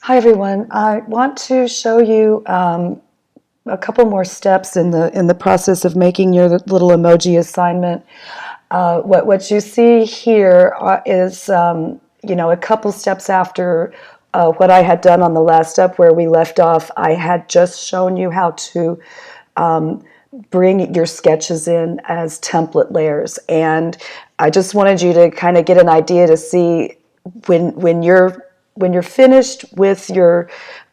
Hi everyone. I want to show you a couple more steps in the process of making your little emoji assignment. What you see here is a couple steps after what I had done on the last step where we left off. I had just shown you how to bring your sketches in as template layers, and I just wanted you to kind of get an idea to see when you're finished with your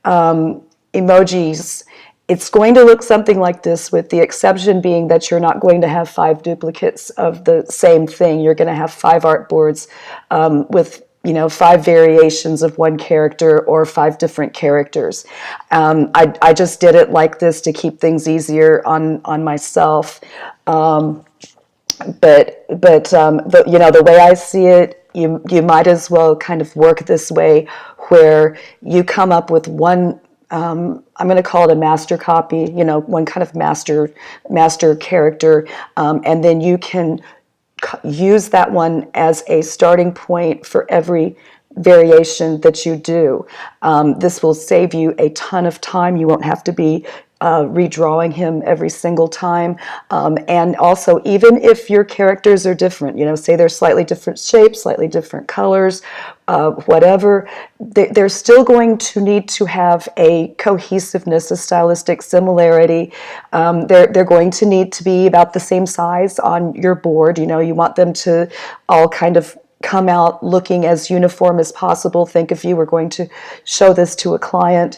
emojis, it's going to look something like this, with the exception being that you're not going to have 5 duplicates of the same thing. You're going to have 5 artboards with 5 variations of one character or 5 different characters. I just did it like this to keep things easier on myself. The way I see it, you might as well kind of work this way, where you come up with one. I'm going to call it a master copy. One kind of master character, and then you can use that one as a starting point for every variation that you do. This will save you a ton of time. You won't have to be redrawing him every single time. And also, even if your characters are different, say they're slightly different shapes, slightly different colors, whatever, they're still going to need to have a cohesiveness, a stylistic similarity. They're going to need to be about the same size on your board. You want them to all kind of come out looking as uniform as possible. Think if you were going to show this to a client,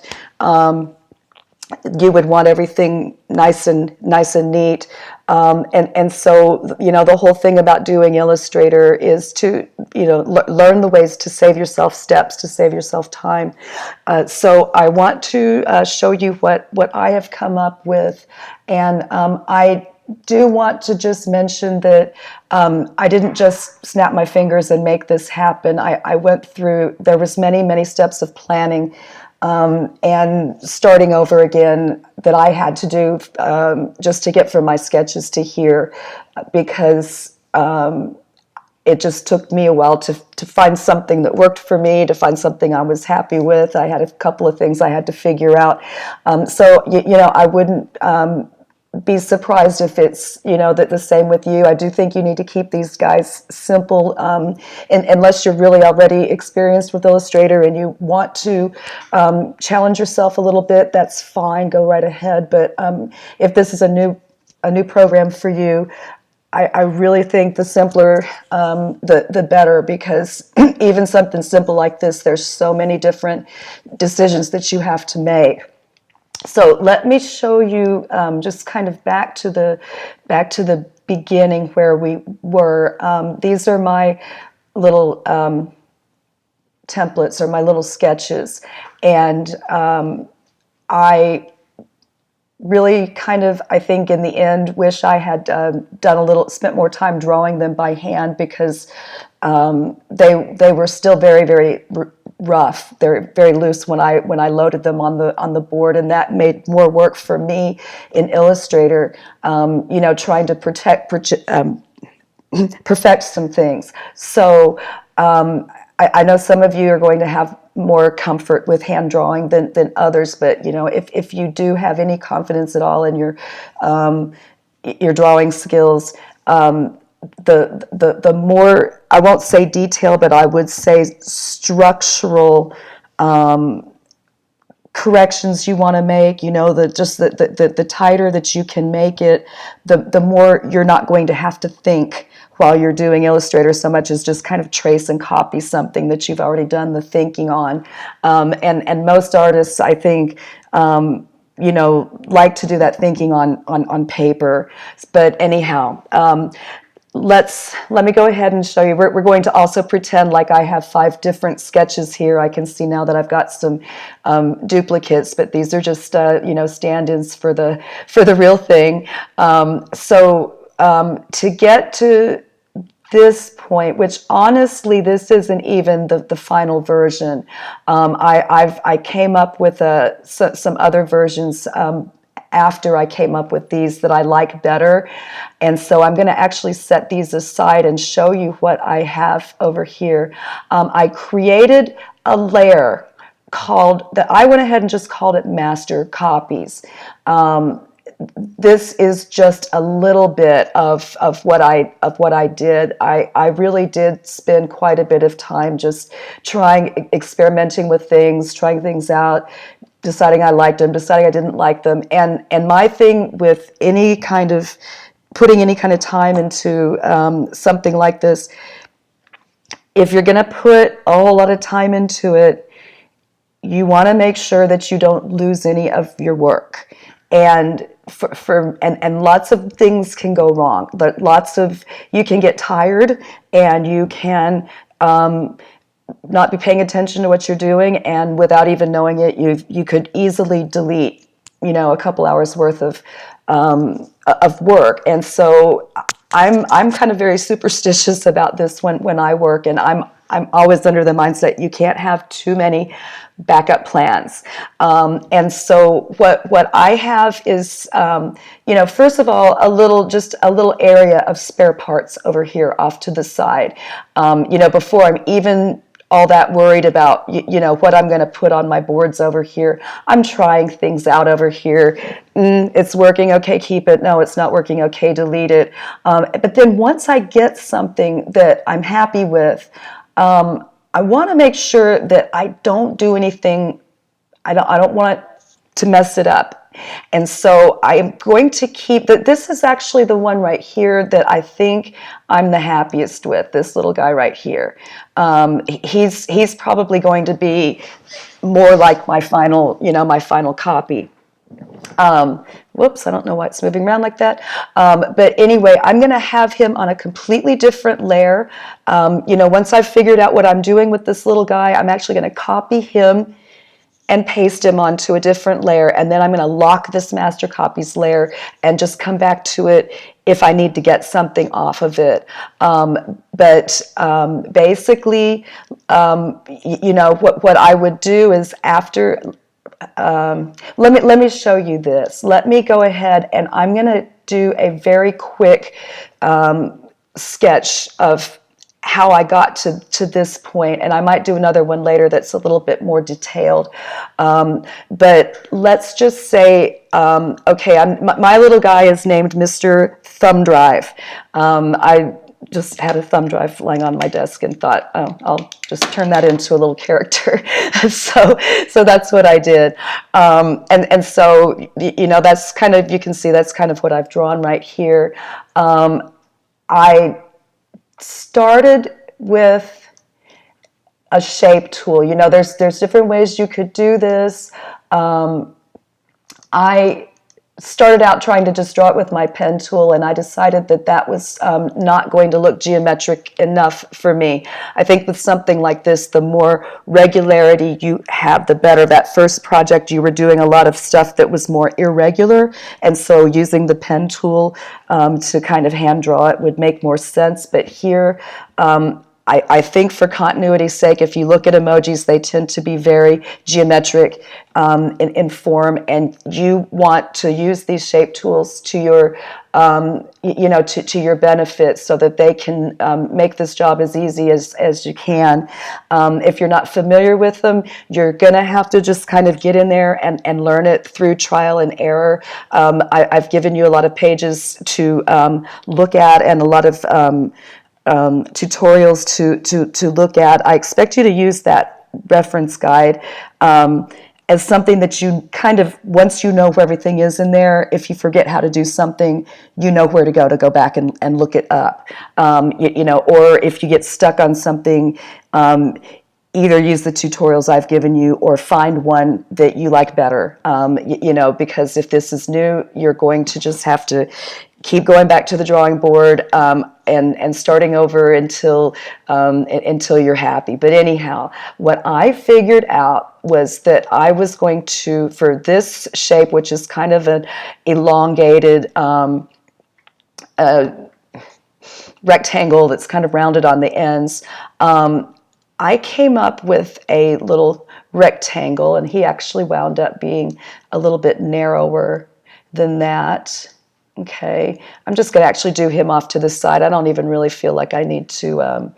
you would want everything nice and neat, and so the whole thing about doing Illustrator is to learn the ways to save yourself steps, to save yourself time. So I want to show you what I have come up with, and I do want to just mention that I didn't just snap my fingers and make this happen. I went through, there was many steps of planning and starting over again that I had to do just to get from my sketches to here, because it just took me a while to find something that worked for me, to find something I was happy with. I had a couple of things I had to figure out. So I wouldn't be surprised if it's that the same with you. I do think you need to keep these guys simple, unless you're really already experienced with Illustrator and you want to challenge yourself a little bit. That's fine, go right ahead. But if this is a new program for you, I really think the simpler the better, because even something simple like this, there's so many different decisions that you have to make. So let me show you just kind of back to the beginning where we were. These are my little templates, or my little sketches, and I really kind of, I think in the end, wish I had spent more time drawing them by hand, because they were still very rough. They're very loose when I loaded them on the board, and that made more work for me in Illustrator. Trying to perfect some things. So I know some of you are going to have more comfort with hand drawing than others, but if you do have any confidence at all in your drawing skills, the more, I won't say detail, but I would say structural corrections you want to make, the tighter that you can make it, the more you're not going to have to think while you're doing Illustrator so much as just kind of trace and copy something that you've already done the thinking on. And most artists, I think, like to do that thinking on paper. But anyhow, let me go ahead and show you. We're going to also pretend like I have 5 different sketches here. I can see now that I've got some duplicates, but these are just stand-ins for the real thing. To get to this point, which honestly this isn't even the final version. I came up with some other versions after I came up with these that I like better, and so I'm going to actually set these aside and show you what I have over here. I created a layer I went ahead and just called it master copies. This is just a little bit of what I did. I really did spend quite a bit of time just experimenting with things, trying things out, deciding I liked them, deciding I didn't like them. And my thing with any kind of putting any kind of time into something like this, if you're going to put a whole lot of time into it, you want to make sure that you don't lose any of your work. And and lots of things can go wrong. But you can get tired, and you can not be paying attention to what you're doing, and without even knowing it, you could easily delete, a couple hours worth of work. And so I'm kind of very superstitious about this when I work, and I'm always under the mindset you can't have too many backup plans. And so what I have is, first of all, just a little area of spare parts over here off to the side. Before I'm even all that worried about, what I'm going to put on my boards over here. I'm trying things out over here. It's working, okay, keep it. No, it's not working, okay, delete it. But then once I get something that I'm happy with, I want to make sure that I don't do anything. I don't want to mess it up. And so I am going to keep that. This is actually the one right here that I think I'm the happiest with, this little guy right here. He's probably going to be more like my final copy. Whoops, I don't know why it's moving around like that. But anyway, I'm going to have him on a completely different layer. Once I've figured out what I'm doing with this little guy, I'm actually going to copy him and paste him onto a different layer, and then I'm going to lock this master copies layer and just come back to it if I need to get something off of it. Basically, what I would do is after. Let me show you this. Let me go ahead, and I'm going to do a very quick sketch of how I got to this point, and I might do another one later that's a little bit more detailed. But let's just say, okay, my little guy is named Mr. Thumb Drive. I just had a thumb drive lying on my desk and thought, oh, I'll just turn that into a little character. so that's what I did. And so, that's kind of, you can see that's kind of what I've drawn right here. I started with a shape tool. There's different ways you could do this. I started out trying to just draw it with my pen tool, and I decided that was not going to look geometric enough for me. I think with something like this, the more regularity you have, the better. That first project, you were doing a lot of stuff that was more irregular, and so using the pen tool to kind of hand draw it would make more sense. But here, I think for continuity's sake, if you look at emojis, they tend to be very geometric in form, and you want to use these shape tools to your, to your benefit, so that they can make this job as easy as you can. If you're not familiar with them, you're going to have to just kind of get in there and learn it through trial and error. I've given you a lot of pages to look at, and a lot of tutorials to look at. I expect you to use that reference guide as something that you kind of, once you know where everything is in there, if you forget how to do something, you know where to go back and look it up. Or if you get stuck on something, either use the tutorials I've given you or find one that you like better, because if this is new, you're going to just have to keep going back to the drawing board and starting over until you're happy. But anyhow, what I figured out was that I was going to, for this shape, which is kind of an elongated rectangle that's kind of rounded on the ends, I came up with a little rectangle, and he actually wound up being a little bit narrower than that. Okay, I'm just going to actually do him off to the side. I don't even really feel like I need to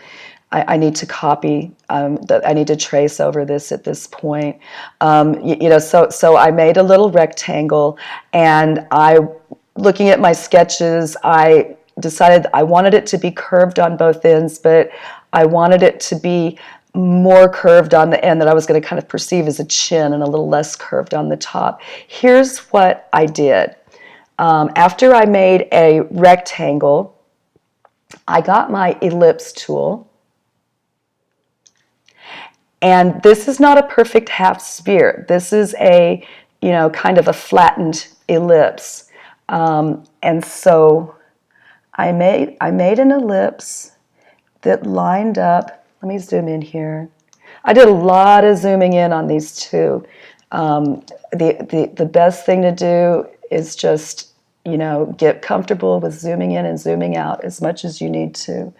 I need to copy, that I need to trace over this at this point. So I made a little rectangle, and looking at my sketches, I decided I wanted it to be curved on both ends, but I wanted it to be more curved on the end that I was going to kind of perceive as a chin, and a little less curved on the top. Here's what I did. After I made a rectangle, I got my ellipse tool. And this is not a perfect half sphere. This is a, kind of a flattened ellipse. And so I made an ellipse that lined up. Let me zoom in here. I did a lot of zooming in on these two. The best thing to do is just, get comfortable with zooming in and zooming out as much as you need to.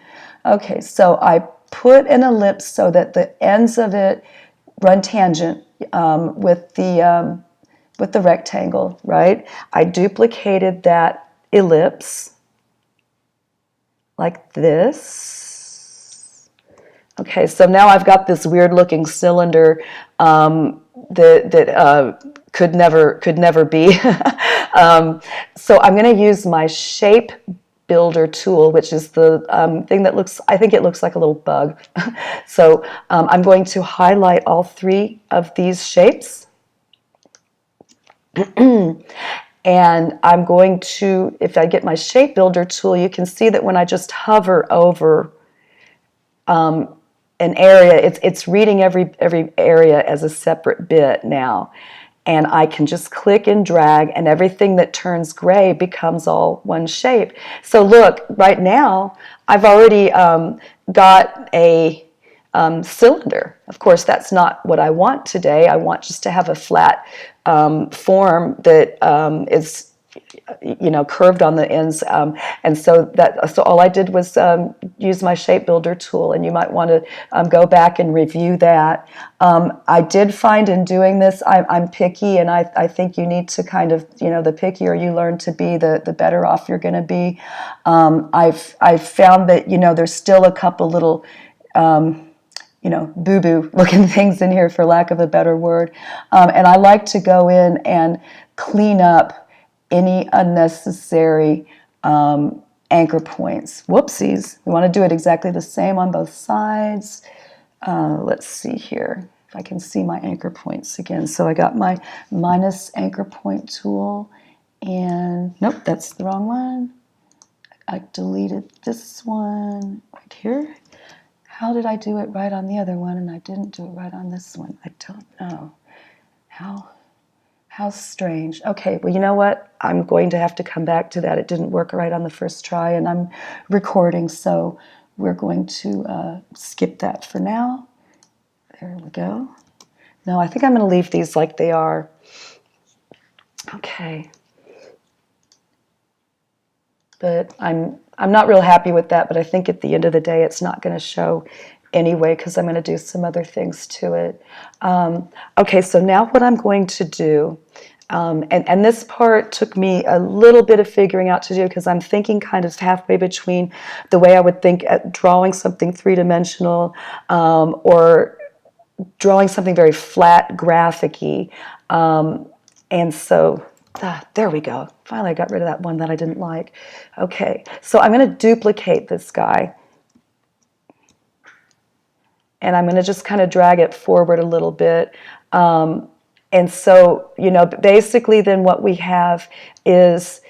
Okay, so I put an ellipse so that the ends of it run tangent with the rectangle, right? I duplicated that ellipse like this. Okay, so now I've got this weird looking cylinder that could never be. So I'm going to use my shape builder tool, which is the thing that I think it looks like a little bug. So I'm going to highlight all three of these shapes. And I'm going to, if I get my shape builder tool, you can see that when I just hover over an area, it's reading every area as a separate bit now. And I can just click and drag, and everything that turns gray becomes all one shape. So look, right now, I've already got a cylinder. Of course, that's not what I want today. I want just to have a flat form that is, curved on the ends. And so all I did was use my shape builder tool, and you might want to go back and review that. I did find in doing this, I'm picky, and I think you need to kind of, the pickier you learn to be, the better off you're going to be. I've found that, there's still a couple little boo-boo looking things in here, for lack of a better word. And I like to go in and clean up any unnecessary anchor points. Whoopsies. We want to do it exactly the same on both sides. Let's see here if I can see my anchor points again. So I got my minus anchor point tool, and nope, that's the wrong one. I deleted this one right here. How did I do it right on the other one and I didn't do it right on this one? I don't know. How strange. Okay, well, you know what? I'm going to have to come back to that. It didn't work right on the first try, and I'm recording, so we're going to skip that for now. There we go. No, I think I'm going to leave these like they are. Okay. But I'm not real happy with that, but I think at the end of the day it's not going to show anyway, because I'm going to do some other things to it. Okay, so now what I'm going to do, and this part took me a little bit of figuring out to do, because I'm thinking kind of halfway between the way I would think at drawing something three-dimensional or drawing something very flat, graphic-y. And so there we go. Finally, I got rid of that one that I didn't like. Okay, so I'm going to duplicate this guy. And I'm going to just kind of drag it forward a little bit. And so, basically then what we have is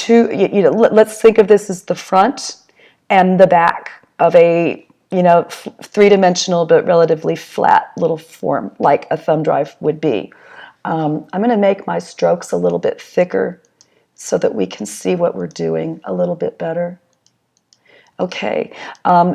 let's think of this as the front and the back of a, three-dimensional but relatively flat little form, like a thumb drive would be. I'm going to make my strokes a little bit thicker so that we can see what we're doing a little bit better. Okay,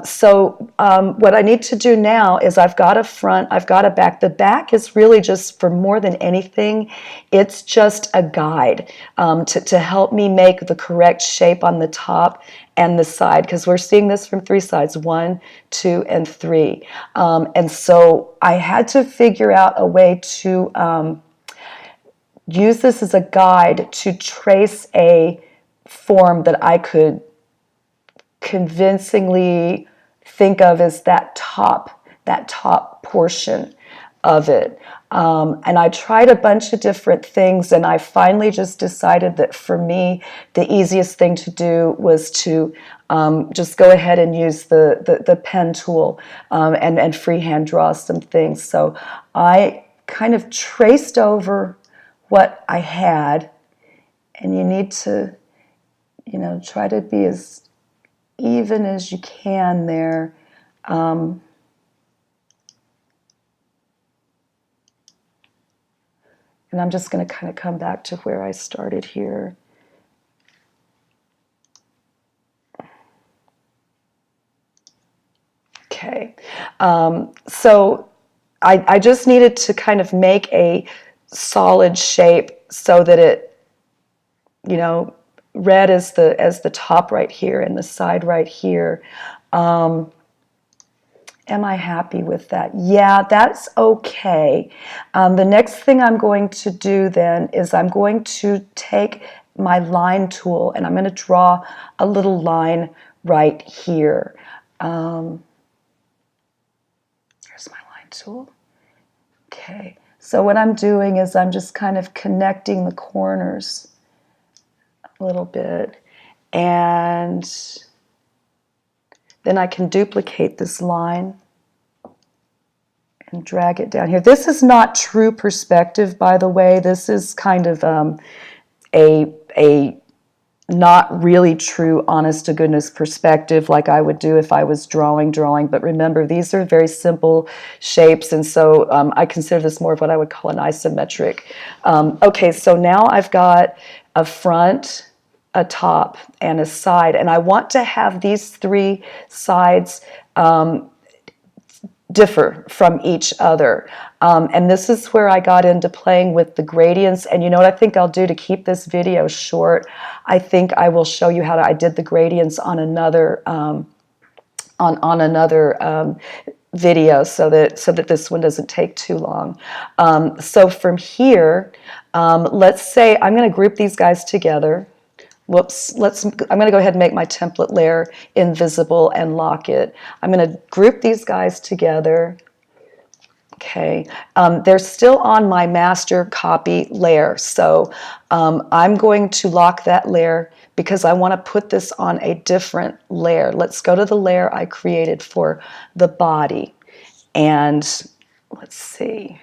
so what I need to do now is I've got a front, I've got a back. The back is really just, for more than anything, it's just a guide to help me make the correct shape on the top and the side, because we're seeing this from three sides, 1, 2, and 3. And so I had to figure out a way to use this as a guide to trace a form that I could convincingly think of as that top portion of it. And I tried a bunch of different things, and I finally just decided that for me, the easiest thing to do was to just go ahead and use the pen tool and freehand draw some things. So I kind of traced over what I had, and you need to, try to be as even as you can there. And I'm just going to kind of come back to where I started here. Okay, so I just needed to kind of make a solid shape so that it, red as the top right here and the side right here. Am I happy with that? Yeah, that's okay. The next thing I'm going to do then is I'm going to take my line tool and I'm going to draw a little line right here. Here's my line tool. Okay, so what I'm doing is I'm just kind of connecting the corners a little bit, and then I can duplicate this line and drag it down here. This is not true perspective, by the way. This is kind of a not really true, honest to goodness perspective like I would do if I was drawing. But remember, these are very simple shapes, and so I consider this more of what I would call an isometric. Okay, so now I've got a front, a top, and a side, and I want to have these three sides differ from each other. And this is where I got into playing with the gradients. And you know what I think I'll do to keep this video short? I think I will show you how I did the gradients on another video, so that this one doesn't take too long. So from here, let's say I'm going to group these guys together. Whoops, I'm going to go ahead and make my template layer invisible and lock it. I'm going to group these guys together. Okay, they're still on my master copy layer, so I'm going to lock that layer because I want to put this on a different layer. Let's go to the layer I created for the body, and let's see.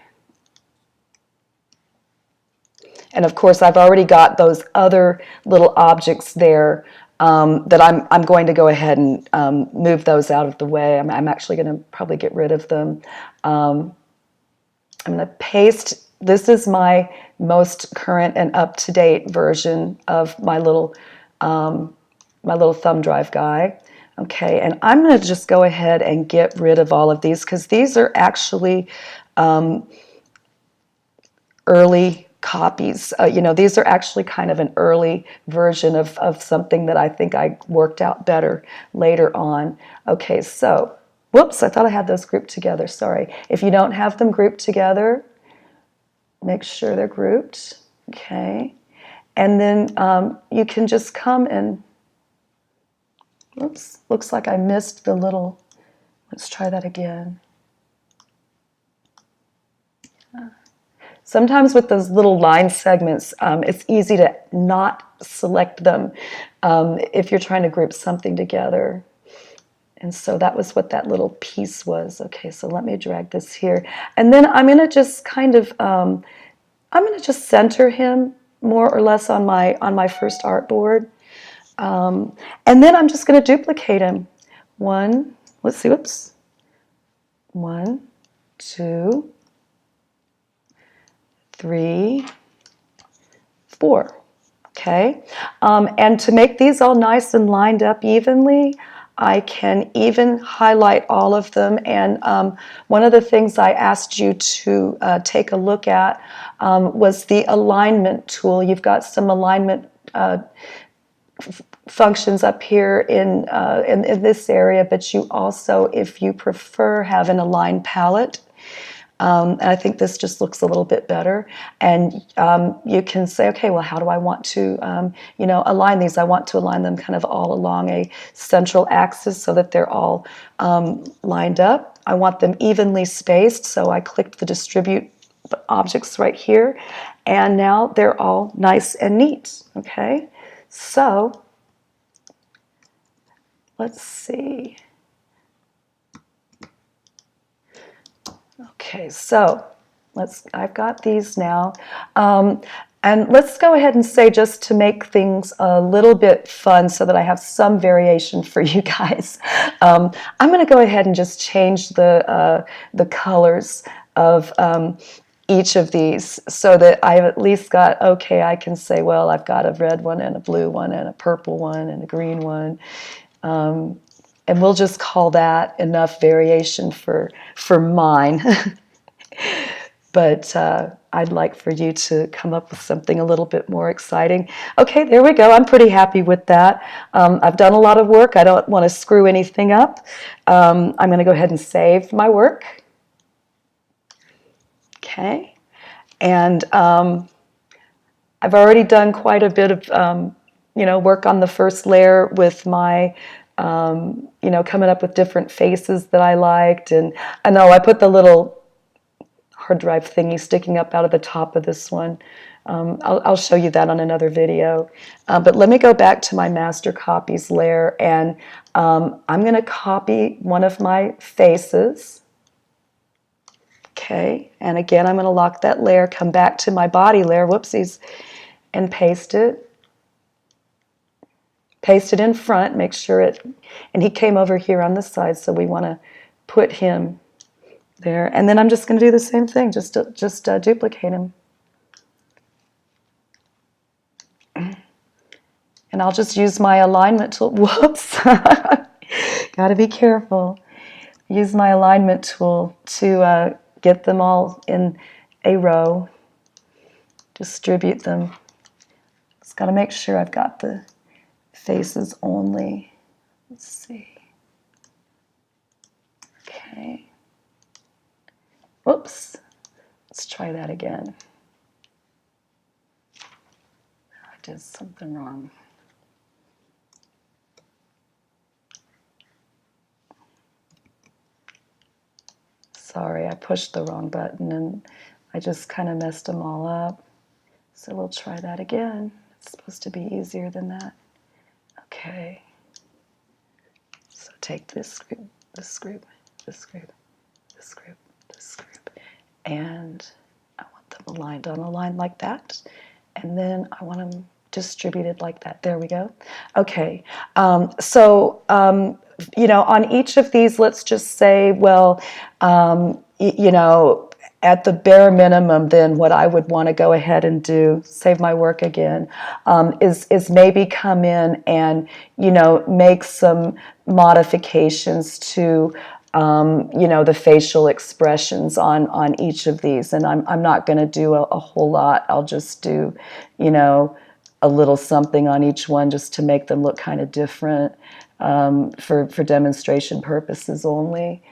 And of course, I've already got those other little objects there that I'm going to go ahead and move those out of the way. I'm actually going to probably get rid of them. I'm going to paste. This is my most current and up-to-date version of my little thumb drive guy. Okay, and I'm going to just go ahead and get rid of all of these because these are actually early copies. These are actually kind of an early version of something that I think I worked out better later on. Okay, so, whoops, I thought I had those grouped together, sorry. If you don't have them grouped together, make sure they're grouped, okay? And then you can just come and, whoops, looks like I missed the little, let's try that again. Sometimes with those little line segments, it's easy to not select them if you're trying to group something together. And so that was what that little piece was. Okay, so let me drag this here. And then I'm going to just kind of, I'm going to just center him more or less on my first artboard. And then I'm just going to duplicate him. Let's see, whoops. 1, 2, 3, 4, okay? And to make these all nice and lined up evenly, I can even highlight all of them. And one of the things I asked you to take a look at was the alignment tool. You've got some alignment functions up here in this area, but you also, if you prefer, have an align palette. And I think this just looks a little bit better. And you can say, okay, well, how do I want to, align these? I want to align them kind of all along a central axis so that they're all lined up. I want them evenly spaced, so I clicked the distribute objects right here, and now they're all nice and neat, okay? So, let's see. Okay, so I've got these now. And let's go ahead and say, just to make things a little bit fun so that I have some variation for you guys, I'm going to go ahead and just change the colors of each of these so that I've at least got, okay, I can say, well, I've got a red one and a blue one and a purple one and a green one. And we'll just call that enough variation for mine. But I'd like for you to come up with something a little bit more exciting. Okay, there we go. I'm pretty happy with that. I've done a lot of work. I don't want to screw anything up. I'm going to go ahead and save my work. Okay. And I've already done quite a bit of work on the first layer with my coming up with different faces that I liked. And I know I put the little hard drive thingy sticking up out of the top of this one. I'll show you that on another video. But let me go back to my master copies layer, and I'm going to copy one of my faces. Okay, and again, I'm going to lock that layer, come back to my body layer, whoopsies, and paste it. Paste it in front, make sure it, and he came over here on the side, so we want to put him there. And then I'm just going to do the same thing, just duplicate him. And I'll just use my alignment tool. Whoops! Got to be careful. Use my alignment tool to get them all in a row. Distribute them. Just got to make sure I've got the faces only. Let's see. Okay. Whoops. Let's try that again. I did something wrong. Sorry, I pushed the wrong button and I just kind of messed them all up. So we'll try that again. It's supposed to be easier than that. Okay. So take this group, this group, this group, this group, this group, and I want them aligned on a line like that. And then I want them distributed like that. There we go. Okay. On each of these, let's just say, well, at the bare minimum, then what I would want to go ahead and do, save my work again, is maybe come in and, make some modifications to, the facial expressions on each of these. And I'm not going to do a whole lot. I'll just do, a little something on each one just to make them look kind of different for demonstration purposes only.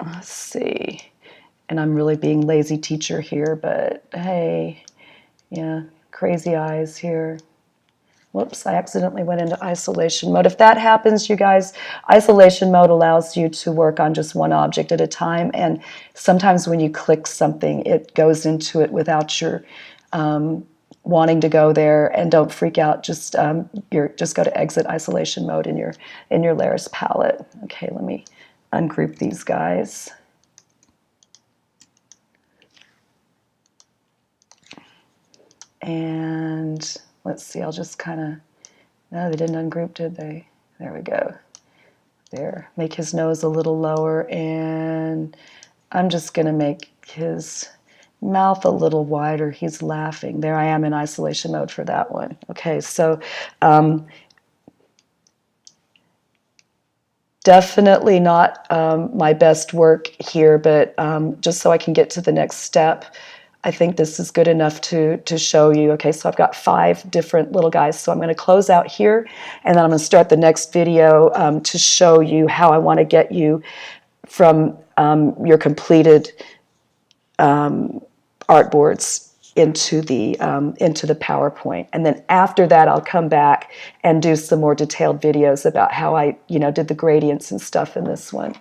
Let's see. And I'm really being lazy teacher here, but hey, yeah, crazy eyes here. Whoops, I accidentally went into isolation mode. If that happens, you guys, isolation mode allows you to work on just one object at a time. And sometimes when you click something, it goes into it without your wanting to go there. And don't freak out. Just go to exit isolation mode in your layers palette. Okay, let me ungroup these guys. And let's see, I'll just kind of, no, they didn't ungroup, did they? There we go. There, make his nose a little lower, and I'm just going to make his mouth a little wider. He's laughing. There I am in isolation mode for that one. Okay, so definitely not my best work here, but just so I can get to the next step, I think this is good enough to show you. Okay, so I've got 5 different little guys. So I'm going to close out here, and then I'm going to start the next video to show you how I want to get you from your completed artboards into the PowerPoint, and then after that, I'll come back and do some more detailed videos about how I, did the gradients and stuff in this one.